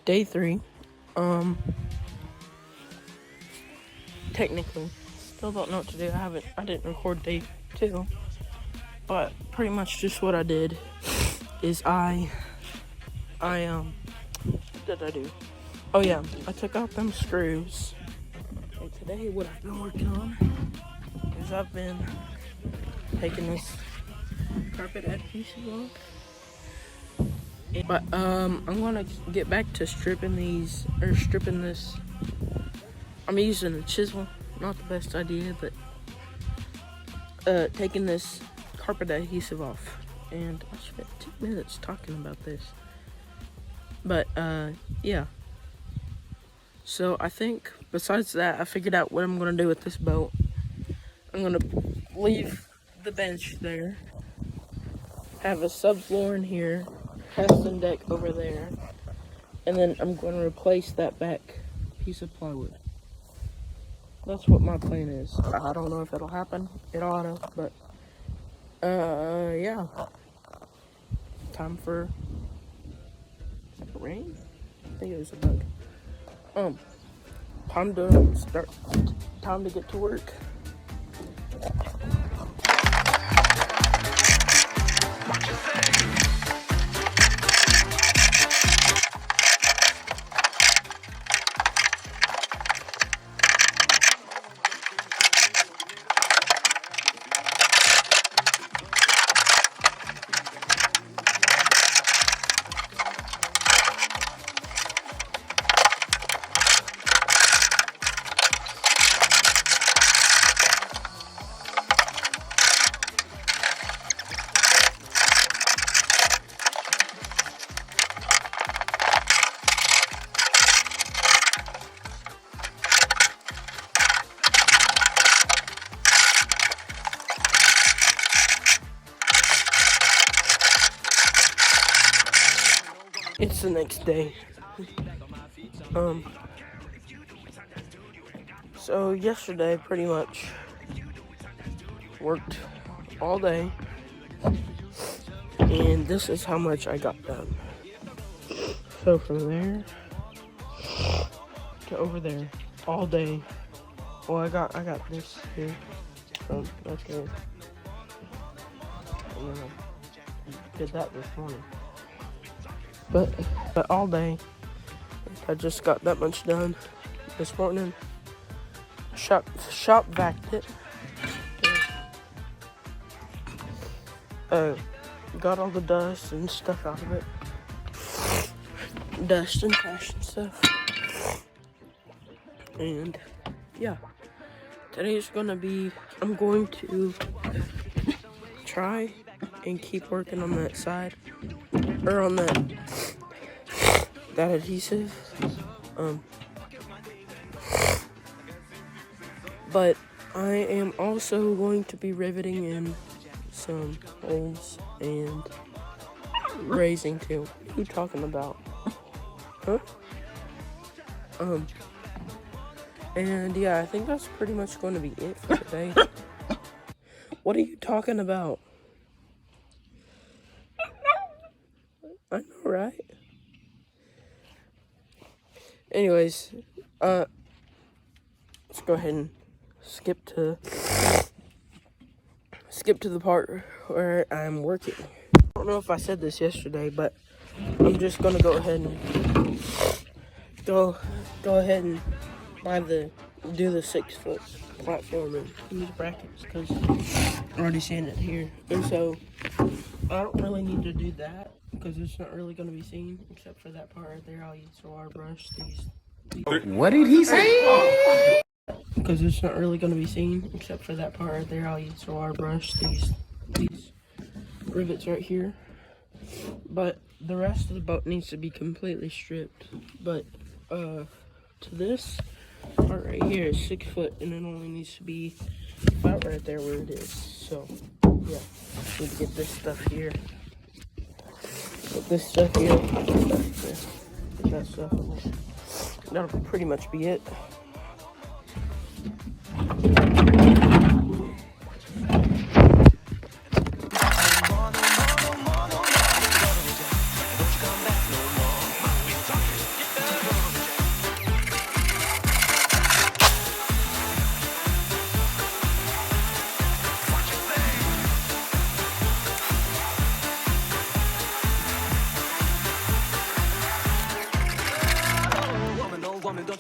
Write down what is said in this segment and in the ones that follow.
day 3. Technically, still don't know what to do. I didn't record day 2, but pretty much just what I did is what did I do? Oh yeah, I took out them screws. And today what I've been working on is I've been taking this carpet adhesive off. But I'm gonna get back to stripping this. I'm using a chisel, not the best idea, but taking this carpet adhesive off. And I spent 2 minutes talking about this. But yeah. So I think besides that, I figured out what I'm gonna do with this boat. I'm gonna leave the bench there, have a subfloor in here, Heston deck over there, and then I'm going to replace that back piece of plywood. That's what my plan is. I don't know if it'll happen. It ought to, but yeah. Time for rain? I think it was a bug. Time to get to work. It's the next day. So yesterday pretty much worked all day, and this is how much I got done. So from there to over there, all day. Well, I got this here from right there, and then I did that this morning. But all day, I just got that much done this morning. Shop vacuumed it. Got all the dust and stuff out of it. Dust and trash and stuff. And yeah, today's gonna be, I'm going to try and keep working on that side, or on that adhesive. But I am also going to be riveting in some holes and raising too. What are you talking about? Huh? And yeah, I think that's pretty much going to be it for today. What are you talking about? I know, right? Anyways, let's go ahead and skip to the part where I'm working. I don't know if I said this yesterday, but I'm just gonna go ahead and do the 6-foot platform and use brackets, because I'm already seeing it here. And so I don't really need to do that because it's not really going to be seen, except for that part right there. I'll use a wire brush. What did he say? Because it's not really going to be seen, except for that part right there. I'll use a wire brush. These rivets right here. But the rest of the boat needs to be completely stripped. But to this part right here is 6 foot, and it only needs to be about right there where it is. So yeah, need to get this stuff here. Put this stuff here. Put that stuff. That'll pretty much be it.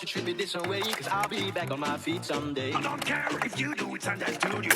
you treat me this way, cause I'll be back on my feet someday. I don't care if you do it and I do you.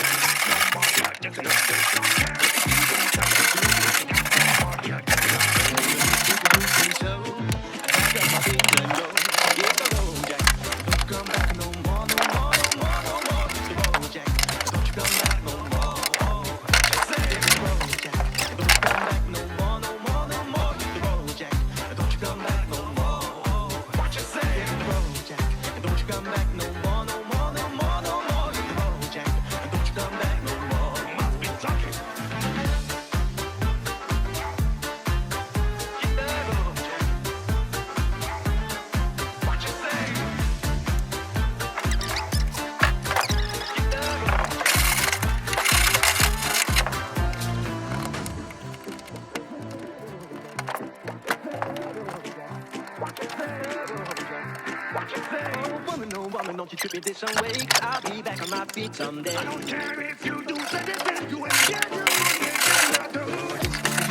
Don't you treat me this way, cause I'll be back on my feet someday. I don't care if you do anything, you ain't getting if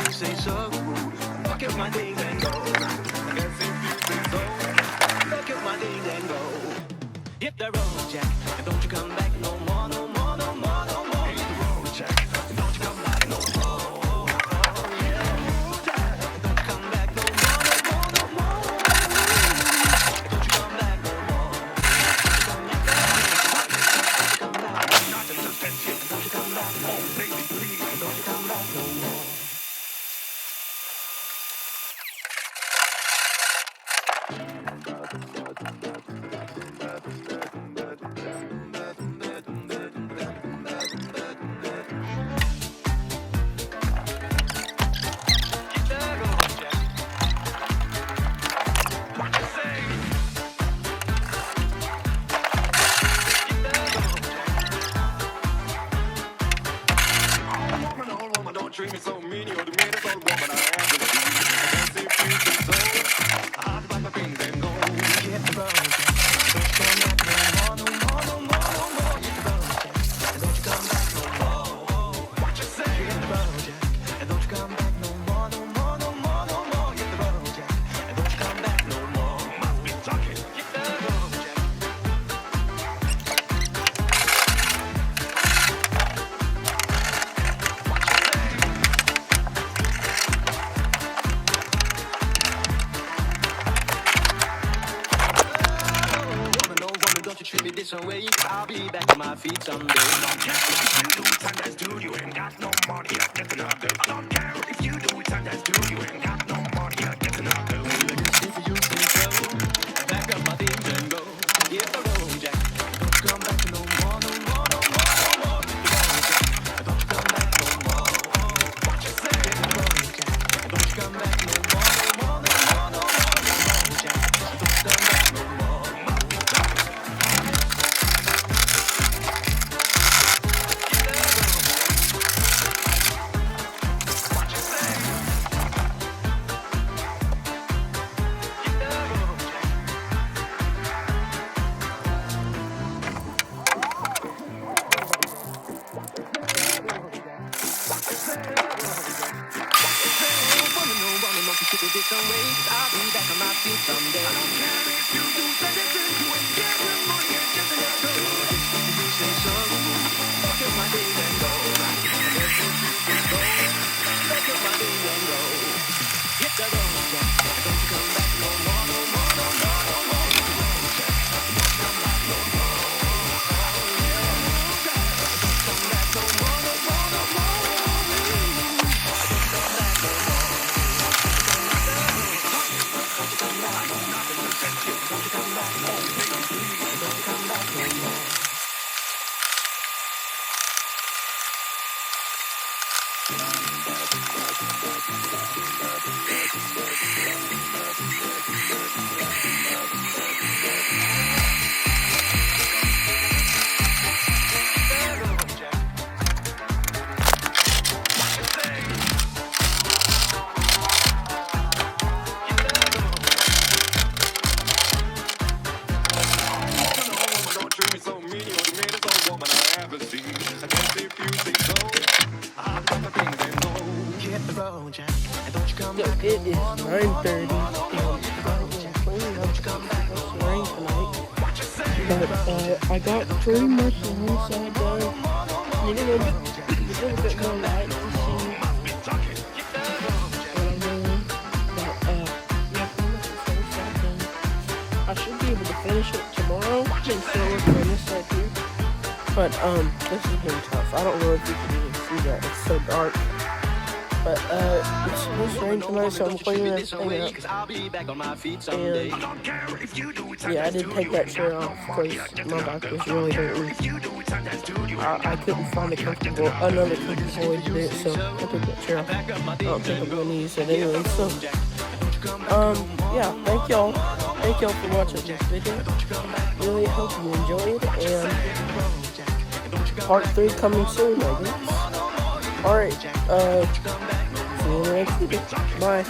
you say so, fuck up my days and go. I guess if you say so, fuck up my days and go. Hit the road, Jack, and don't you come back no more, no more, no more, no more. Hit the road, Jack, and don't you come back no more. Treat me so mean, you're the meanest old woman I ever seen. I can't see if you say so. I have to pack my things and go. Hit the road, don't you come back no more, no more, no more, no more. Hit the road, don't you come back no more. What you say? Hit the road, and don't you come back no more, no more, no more, no more. Hit the road, and don't you come back no more. Must be talking. Hit the road, treat me this way, cause I'll be back on my feet someday. I don't care if you do it and that's do, you ain't got no money, I get another. I don't care if you do it and that's do, you ain't got no money, I get another. If you say so, back up my things and go. Hit the road, Jack, don't you come back no more, no more, no more, no more. Don't you come back no more. What you say? Hit the road, Jack, don't you come back no more, no more, no more, no more. Jack, don't you come back no more. This way, cause I'll be back on my feet someday. I don't care if you do anything, you ain't getting money, ain't getting that dough. If you say so, fuck up my days and go. Fuck up my days and go. Hit the road, Jack, don't you come back no more, no more, no more, no more. Hit the road, Jack, don't you come back no more. Don't come back no more, no more, no more. Don't come back no more. Yo, it is 9:30 and I am cleaning up. It's rain tonight. But I got pretty much the inside done. Needed a little bit more light to see what I'm doing. But yeah, pretty much the first side done. I should be able to finish it tomorrow and still working on this side here. But this has been tough. I don't know if you can even see that. It's so dark. But it's supposed to rain tonight, so I'm cleaning everything up. And yeah, I did take that chair off because my back was really hurting. I couldn't find another comfortable way to do it, so I took that chair off. I don't think I'm gonna use it anyway. So yeah, thank y'all for watching this video. Really hope you enjoyed, and part 3 coming soon, I guess. Alright, see you in the next video. Bye.